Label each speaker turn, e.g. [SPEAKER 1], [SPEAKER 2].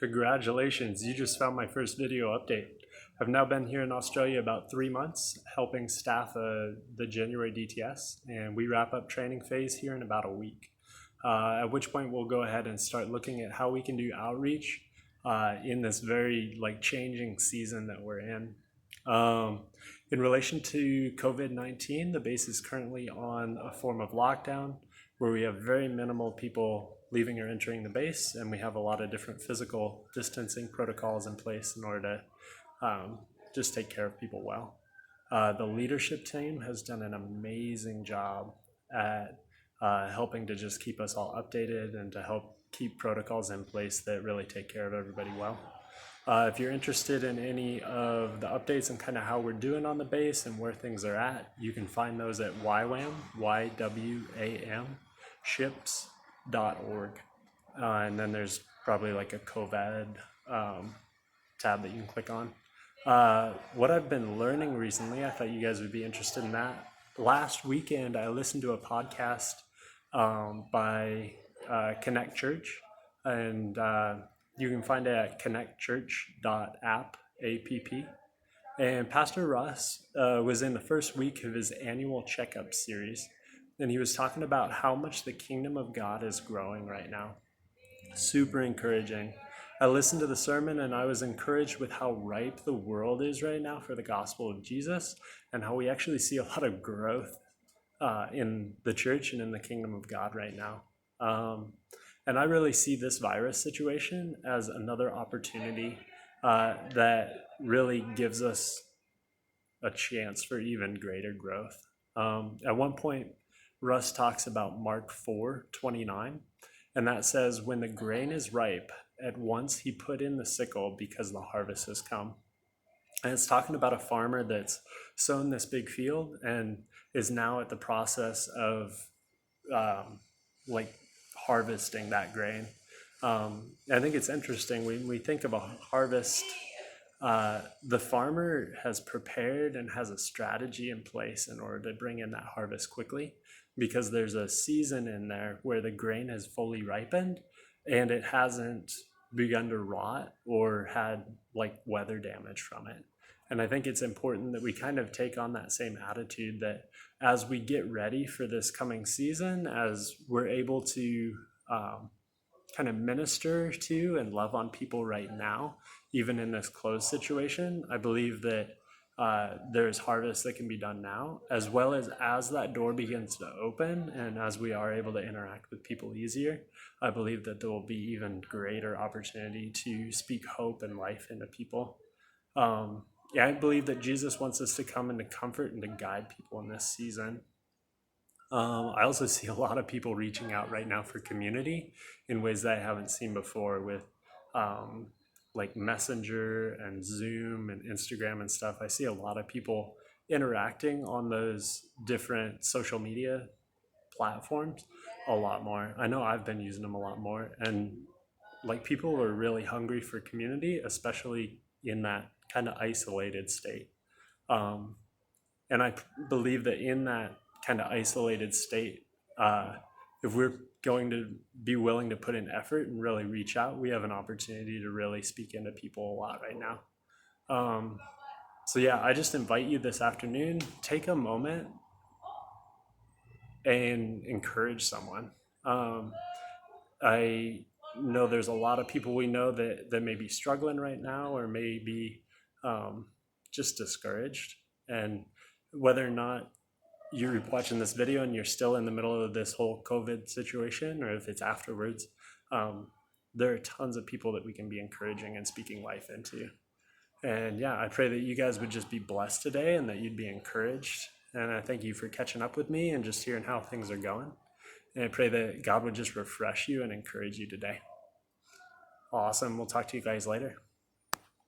[SPEAKER 1] Congratulations, you just found my first video update. I've now been here in Australia about 3 months, helping staff the January DTS, and we wrap up training phase here in about a week. At which point we'll go ahead and start looking at how we can do outreach in this very changing season that we're in. In relation to COVID-19, the base is currently on a form of lockdown where we have very minimal people leaving or entering the base, and we have a lot of different physical distancing protocols in place in order to just take care of people well. The leadership team has done an amazing job at helping to just keep us all updated and to help keep protocols in place that really take care of everybody well. If you're interested in any of the updates and kind of how we're doing on the base and where things are at, you can find those at YWAM, YWAM ships.org. And then there's probably like a COVID tab that you can click on. What I've been learning recently, I thought you guys would be interested in that. Last weekend, I listened to a podcast by Connect Church, and you can find it at connectchurch.app. And Pastor Russ was in the first week of his annual checkup series, and he was talking about how much the kingdom of God is growing right now. Super encouraging. I listened to the sermon and I was encouraged with how ripe the world is right now for the gospel of Jesus, and how we actually see a lot of growth in the church and in the kingdom of God right now. And I really see this virus situation as another opportunity that really gives us a chance for even greater growth. At one point, Russ talks about Mark 4:29, and that says, "When the grain is ripe, at once he put in the sickle because the harvest has come." And it's talking about a farmer that's sown this big field and is now at the process of harvesting that grain. I think it's interesting when we think of a harvest. The farmer has prepared and has a strategy in place in order to bring in that harvest quickly, because there's a season in there where the grain has fully ripened and it hasn't begun to rot or had weather damage from it. And I think it's important that we kind of take on that same attitude, that as we get ready for this coming season, as we're able to kind of minister to and love on people right now, even in this closed situation, I believe that there's harvest that can be done now, as well as that door begins to open and as we are able to interact with people easier. I believe that there will be even greater opportunity to speak hope and life into people. I believe that Jesus wants us to come and to comfort and to guide people in this season. I also see a lot of people reaching out right now for community in ways that I haven't seen before, with Messenger and Zoom and Instagram and stuff. I see a lot of people interacting on those different social media platforms a lot more. I know I've been using them a lot more, and people are really hungry for community, especially in that kind of isolated state. And I believe that in that kind of isolated state, if we're going to be willing to put in effort and really reach out, we have an opportunity to really speak into people a lot right now. I just invite you this afternoon, take a moment and encourage someone. I know there's a lot of people we know that may be struggling right now, or may be just discouraged. And whether or not you're watching this video and you're still in the middle of this whole COVID situation, or if it's afterwards, there are tons of people that we can be encouraging and speaking life into. And I pray that you guys would just be blessed today and that you'd be encouraged. And I thank you for catching up with me and just hearing how things are going. And I pray that God would just refresh you and encourage you today. Awesome. We'll talk to you guys later.